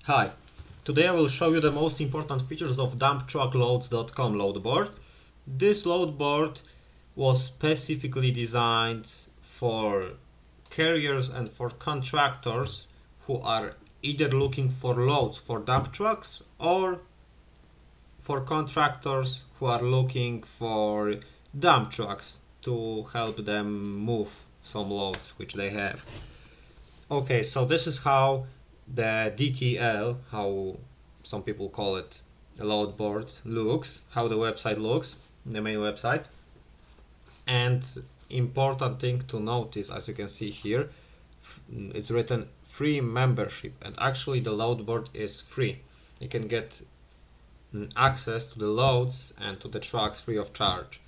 Hi, today I will show you the most important features of dumptruckloads.com load board. This load board was specifically designed for carriers and for contractors who are either looking for loads for dump trucks or for contractors who are looking for dump trucks to help them move some loads which they have. Okay, so this is how the DTL, how some people call it, the load board looks, how the website looks, the main website. And important thing to notice, as you can see here, it's written free membership, and actually the load board is free. You can get access to the loads and to the trucks free of charge.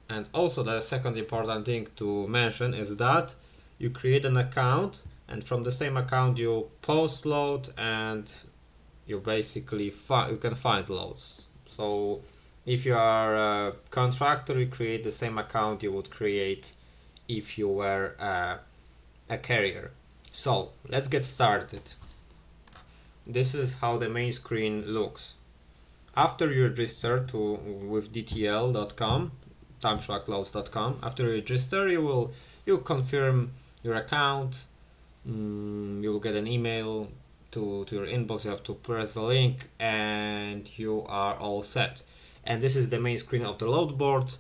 And also the second important thing to mention is that you create an account, and from the same account you post load, and you basically you can find loads. So if you are a contractor, you create the same account you would create if you were a carrier. So let's get started. This is how the main screen looks. After you register with DTL.com, dumptruckloads.com, after you register, you confirm your account. You will get an email to your inbox. You have to press the link and you are all set. And this is the main screen of the load board.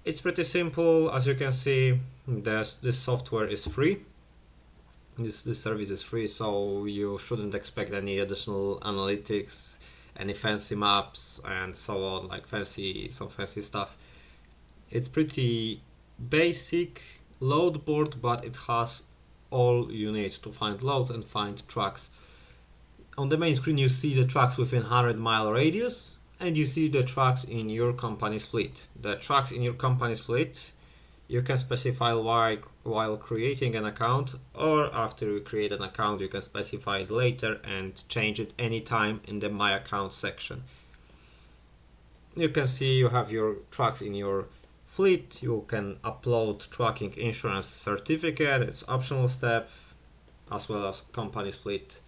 It's pretty simple. As you can see, this software is free. This service is free, so you shouldn't expect any additional analytics, any fancy maps and so on, like some fancy stuff. It's pretty basic load board, but it has all you need to find loads and find trucks. On the main screen you see the trucks within 100-mile radius, and you see the trucks in your company's fleet. The trucks in your company's fleet you can specify while creating an account, or after you create an account you can specify it later and change it anytime in the My Account section. You can see you have your trucks in your fleet. You can upload trucking insurance certificate, it's optional step, as well as company's fleet.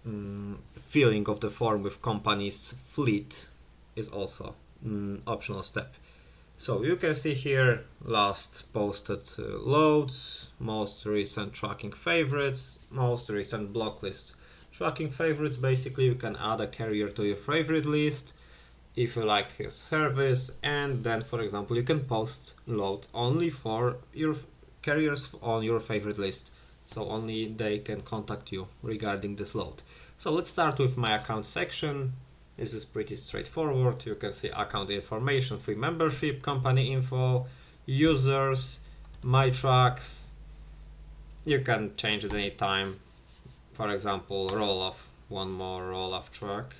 Filling of the form with company's fleet is also optional step. So you can see here last posted loads, most recent tracking favorites, most recent block list. Tracking favorites, basically you can add a carrier to your favorite list if you liked his service, and then for example you can post load only for your carriers on your favorite list, so only they can contact you regarding this load. So let's start with My Account section. This is pretty straightforward. You can see account information, free membership, company info, users, my trucks. You can change it anytime. For example, roll off, one more roll off truck.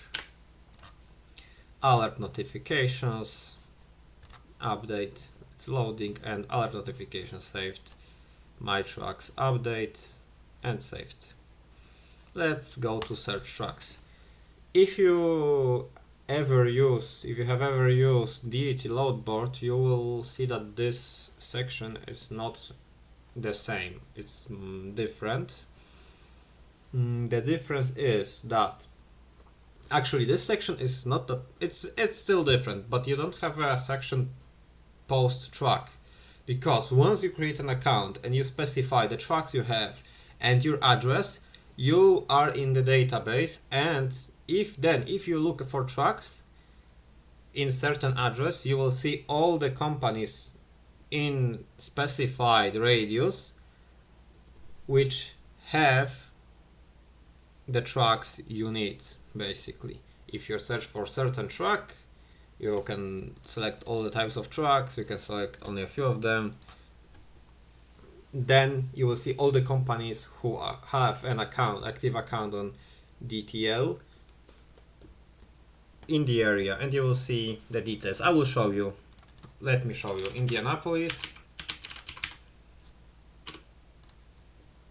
Alert notifications, update, it's loading, and alert notifications saved. My trucks update and saved. Let's go to search trucks. If you have ever used DAT load board, you will see that this section is not the same. It's different. The difference is that actually this section is not that it's still different, but you don't have a section post truck, because once you create an account and you specify the trucks you have and your address, you are in the database, and if you look for trucks in certain address, you will see all the companies in specified radius which have the trucks you need. Basically, if you search for certain truck, you can select all the types of trucks, you can select only a few of them, then you will see all the companies who have an active account on DTL in the area, and you will see the details. I will show you. Let me show you. Indianapolis,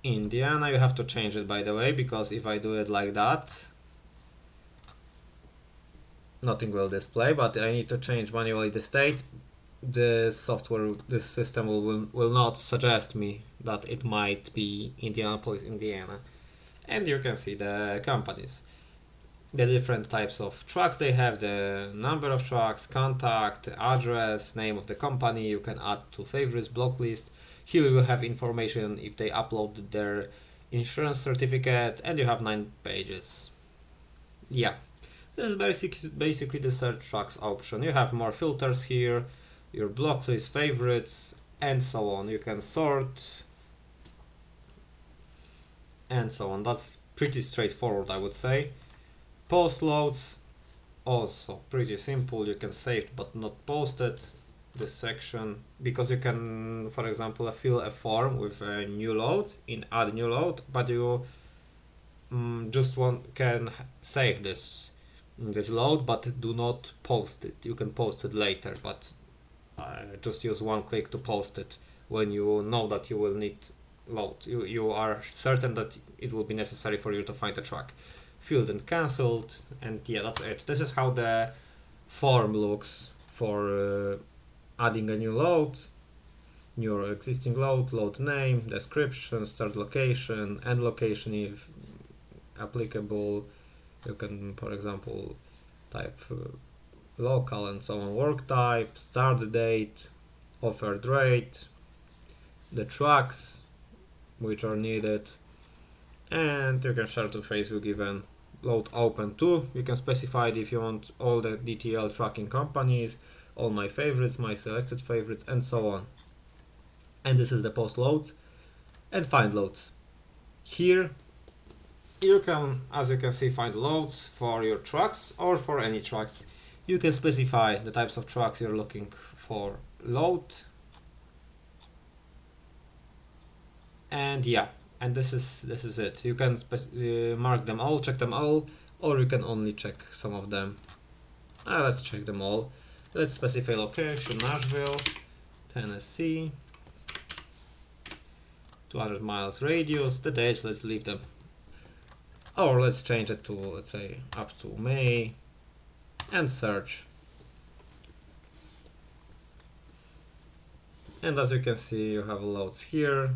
Indiana. You have to change it, by the way, because if I do it like that, nothing will display, but I need to change manually the state. This system will not suggest me that it might be Indianapolis, Indiana. and you can see the companies, the different types of trucks they have, the number of trucks, contact, address, name of the company. You can add to favorites, block list. Here you will have information if they uploaded their insurance certificate, and you have 9 pages. Yeah, this is basically the search trucks option. You have more filters here, your block list, favorites, and so on. You can sort and so on. That's pretty straightforward, I would say. Post loads, also pretty simple. You can save but not post it, this section, because you can, for example, fill a form with a new load in add new load, but you just can save this load but do not post it. You can post it later, but just use one click to post it when you know that you will need load. You are certain that it will be necessary for you to find a truck. Filled and cancelled, and yeah, that's it. This is how the form looks for adding a new load, new or existing load, load name, description, start location, end location if applicable. You can, for example, type local and so on, work type, start date, offered rate, the trucks which are needed, and you can share to Facebook even. Load open to, you can specify it if you want all the DTL tracking companies, all my favorites, my selected favorites, and so on. And this is the post loads and find loads. Here you can, as you can see, find loads for your trucks or for any trucks. You can specify the types of trucks you're looking for load, and yeah, and this is it. You can mark them all, check them all, or you can only check some of them. Let's check them all. Let's specify location, Nashville, Tennessee, 200 miles radius. The dates, let's leave them, or let's change it to, let's say, up to May, and search. And as you can see, you have loads here.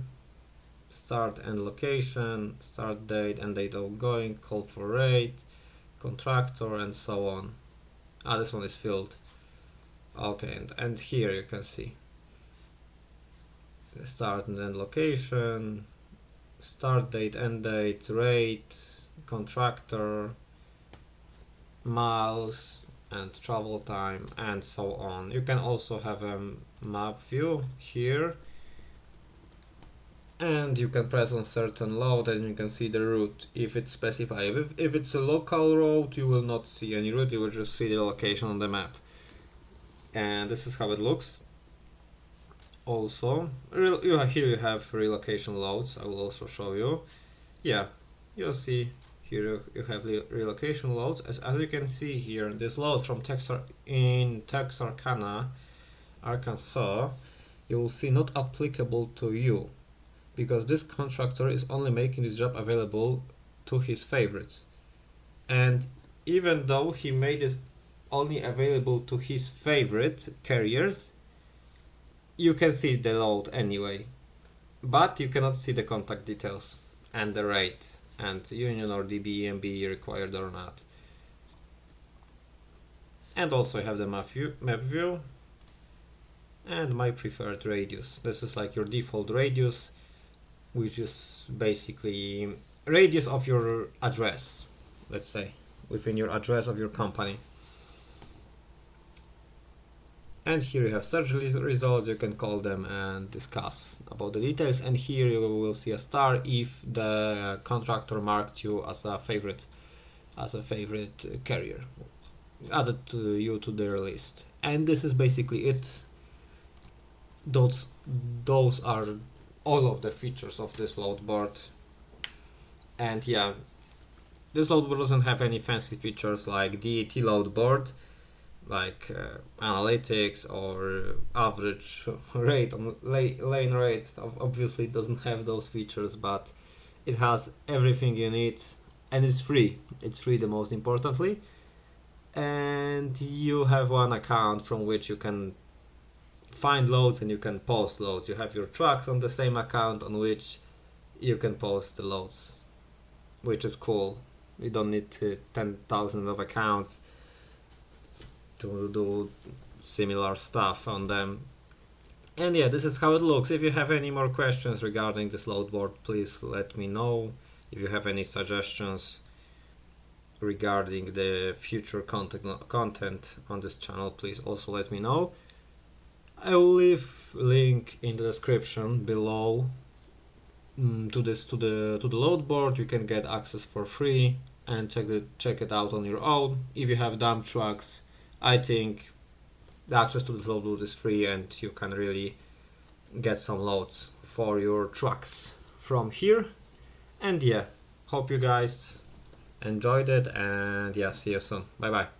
Start and location, start date and date outgoing, call for rate, contractor, and so on. This one is filled. Okay, and here you can see start and end location, start date, end date, rate, contractor, miles, and travel time, and so on. You can also have a map view here, and you can press on certain load and you can see the route if it's specified. If it's a local route, you will not see any route, you will just see the location on the map. And this is how it looks. Also, here you have relocation loads. I will also show you. Yeah, you'll see here you have the relocation loads. As you can see here, this load from Texarkana, Arkansas, you will see not applicable to you, because this contractor is only making this job available to his favorites. And even though he made this only available to his favorite carriers, you can see the load anyway, but you cannot see the contact details and the rate and union or DBEMB required or not. And also I have the map view and my preferred radius. This is like your default radius, which is basically radius of your address, let's say, within your address of your company. And here you have search results, you can call them and discuss about the details, and here you will see a star if the contractor marked you as a favorite carrier, added you to their list. And this is basically it. Those are all of the features of this load board. And yeah, this load board doesn't have any fancy features like DAT load board, like analytics or average rate on lane rates. Obviously it doesn't have those features, but it has everything you need, and it's free. It's free, the most importantly, and you have one account from which you can find loads and you can post loads. You have your trucks on the same account on which you can post the loads. which is cool. You don't need 10,000 of accounts to do similar stuff on them. And yeah, this is how it looks. If you have any more questions regarding this load board, please let me know. If you have any suggestions regarding the future content on this channel, please also let me know. I will leave link in the description below to the load board. You can get access for free and check it out on your own. If you have dump trucks, I think the access to this load board is free and you can really get some loads for your trucks from here. And yeah, hope you guys enjoyed it, and yeah, see you soon. Bye bye.